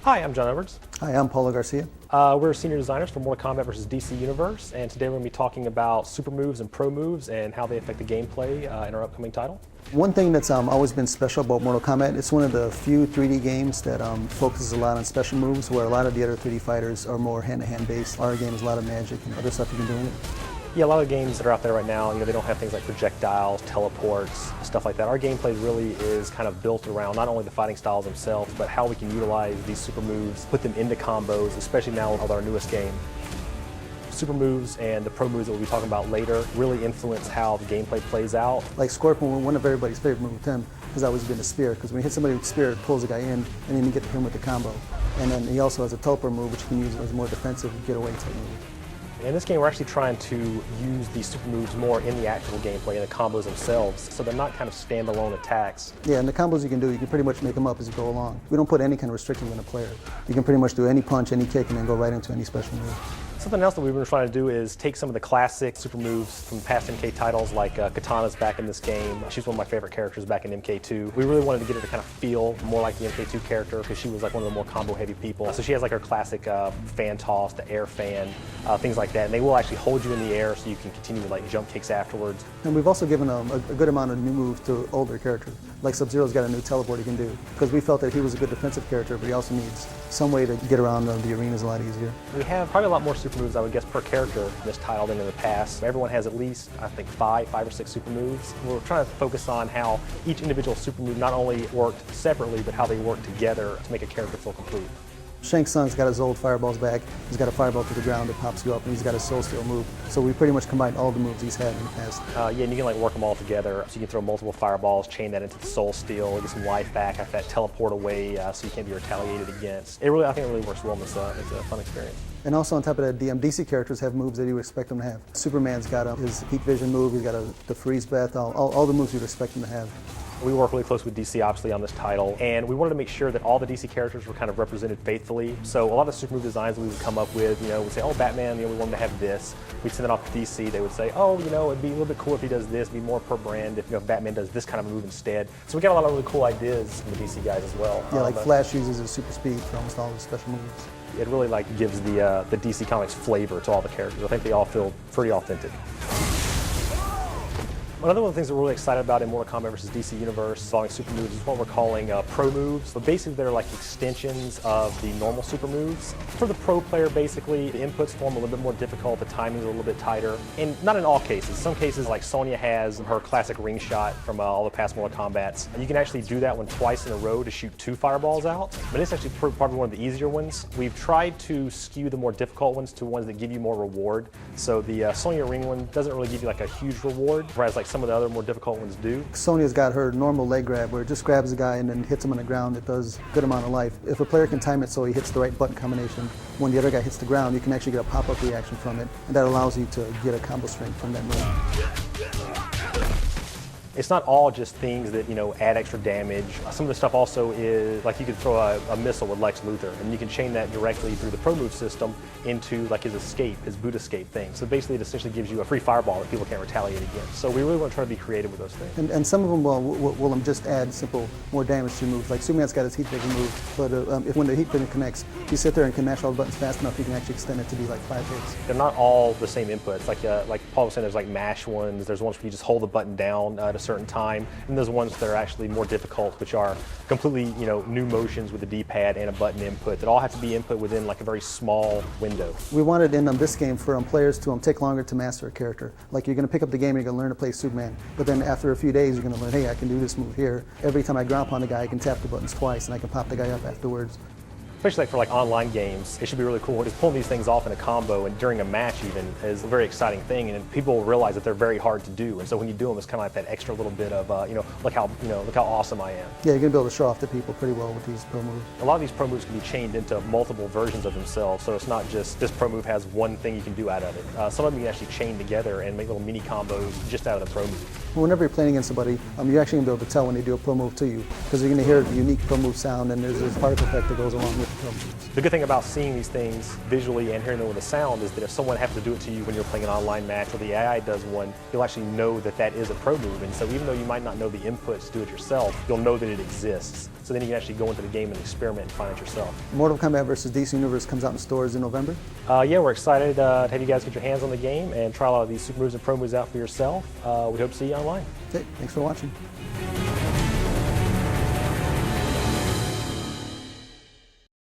Hi, I'm John Edwards. Hi, I'm Paulo Garcia. We're senior designers for Mortal Kombat vs. DC Universe, and today we're going to be talking about super moves and pro moves and how they affect the gameplay in our upcoming title. One thing that's always been special about Mortal Kombat, it's one of the few 3D games that focuses a lot on special moves, where a lot of the other 3D fighters are more hand-to-hand based. Our game is a lot of magic and other stuff you can do in it. Yeah, a lot of games that are out there right now, they don't have things like projectiles, teleports, stuff like that. Our gameplay really is kind of built around not only the fighting styles themselves, but how we can utilize these super moves, put them into combos, especially now with our newest game. Super moves and the pro moves that we'll be talking about later really influence how the gameplay plays out. Like Scorpion, one of everybody's favorite moves with him has always been the spear, because when you hit somebody with the spear, it pulls the guy in, and then you get to him with the combo. And then he also has a teleport move, which you can use as a more defensive getaway type move. In this game, we're actually trying to use these super moves more in the actual gameplay, in the combos themselves, so they're not kind of standalone attacks. Yeah, and the combos you can do, you can pretty much make them up as you go along. We don't put any kind of restrictions on a player. You can pretty much do any punch, any kick, and then go right into any special move. Something else that we've been trying to do is take some of the classic super moves from past MK titles, like Katana's back in this game. She's one of my favorite characters back in MK2. We really wanted to get her to kind of feel more like the MK2 character, because she was like one of the more combo-heavy people. So she has like her classic fan toss, the air fan, things like that. And they will actually hold you in the air so you can continue with like jump kicks afterwards. And we've also given a good amount of new moves to older characters. Like Sub-Zero's got a new teleport he can do, because we felt that he was a good defensive character, but he also needs some way to get around the arenas a lot easier. We have probably a lot more super moves, I would guess, per character in this title than in the past. Everyone has at least, I think, five or six super moves. We're trying to focus on how each individual super move not only worked separately, but how they work together to make a character feel complete. Shang Tsung's got his old fireballs back. He's got a fireball to the ground that pops you up, and he's got a soul steal move. So we pretty much combined all the moves he's had in the past. Yeah, and you can like work them all together. So you can throw multiple fireballs, chain that into the soul steal, get some life back, have that teleport away so you can't be retaliated against. I think it really works well in this. It's a fun experience. And also on top of that, DC characters have moves that you would expect them to have. Superman's got his heat vision move, he's got the freeze breath, all the moves you'd expect him to have. We work really close with DC, obviously, on this title, and we wanted to make sure that all the DC characters were kind of represented faithfully. So a lot of the super move designs we would come up with, we'd say, oh, Batman, we want him to have this. We'd send it off to DC. They would say, oh, it'd be a little bit cool if he does this, be more per brand if Batman does this kind of move instead. So we got a lot of really cool ideas from the DC guys as well. Yeah, like Flash uses his super speed for almost all his special moves. It really gives the DC Comics flavor to all the characters. I think they all feel pretty authentic. Another one of the things that we're really excited about in Mortal Kombat vs. DC Universe involving super moves is what we're calling pro moves. But basically they're like extensions of the normal super moves. For the pro player, basically, the inputs form a little bit more difficult, the timing's a little bit tighter. And not in all cases. Some cases, like Sonya has her classic ring shot from all the past Mortal Kombats. You can actually do that one twice in a row to shoot 2 fireballs out. But it's actually probably one of the easier ones. We've tried to skew the more difficult ones to ones that give you more reward. So the Sonya ring one doesn't really give you like a huge reward, whereas like some of the other more difficult ones do. Sonya's got her normal leg grab where it just grabs the guy and then hits him on the ground. It does a good amount of life. If a player can time it so he hits the right button combination, when the other guy hits the ground, you can actually get a pop-up reaction from it, and that allows you to get a combo string from that move. It's not all just things that, add extra damage. Some of the stuff also is, like you could throw a missile with Lex Luthor, and you can chain that directly through the pro move system into like his escape, his boot escape thing. So basically it essentially gives you a free fireball that people can't retaliate against. So we really want to try to be creative with those things. And some of them will just add simple, more damage to moves. Like Superman's got his heat vision move, but when the heat vision connects, you sit there and can mash all the buttons fast enough, you can actually extend it to be like 5 hits. They're not all the same inputs. Like Paul was saying, there's like mash ones, there's ones where you just hold the button down at a certain time, and there's ones that are actually more difficult, which are completely, new motions with the D-pad and a button input that all have to be input within like a very small window. We wanted in this game for players to take longer to master a character. Like you're going to pick up the game, you're going to learn to play Superman, but then after a few days, you're going to learn, hey, I can do this move here. Every time I ground pound a guy, I can tap the buttons twice, and I can pop the guy up afterwards. Especially for online games, it should be really cool. Just pulling these things off in a combo and during a match even is a very exciting thing, and people will realize that they're very hard to do. And so when you do them, it's kind of like that extra little bit of, look how awesome I am. Yeah, you're gonna be able to show off to people pretty well with these pro moves. A lot of these pro moves can be chained into multiple versions of themselves, so it's not just this pro move has one thing you can do out of it. Some of them you can actually chain together and make little mini combos just out of the pro move. Whenever you're playing against somebody, you're actually going to be able to tell when they do a pro move to you, because you're going to hear the unique pro move sound, and there's this particle effect that goes along with the pro moves. The good thing about seeing these things visually and hearing them with the sound is that if someone happens to do it to you when you're playing an online match or the AI does one, you'll actually know that that is a pro move. And so even though you might not know the inputs to do it yourself, you'll know that it exists. So then you can actually go into the game and experiment and find it yourself. Mortal Kombat vs. DC Universe comes out in stores in November. Yeah, we're excited to have you guys get your hands on the game and try a lot of these super moves and pro moves out for yourself. We hope to see you online. Okay, thanks for watching.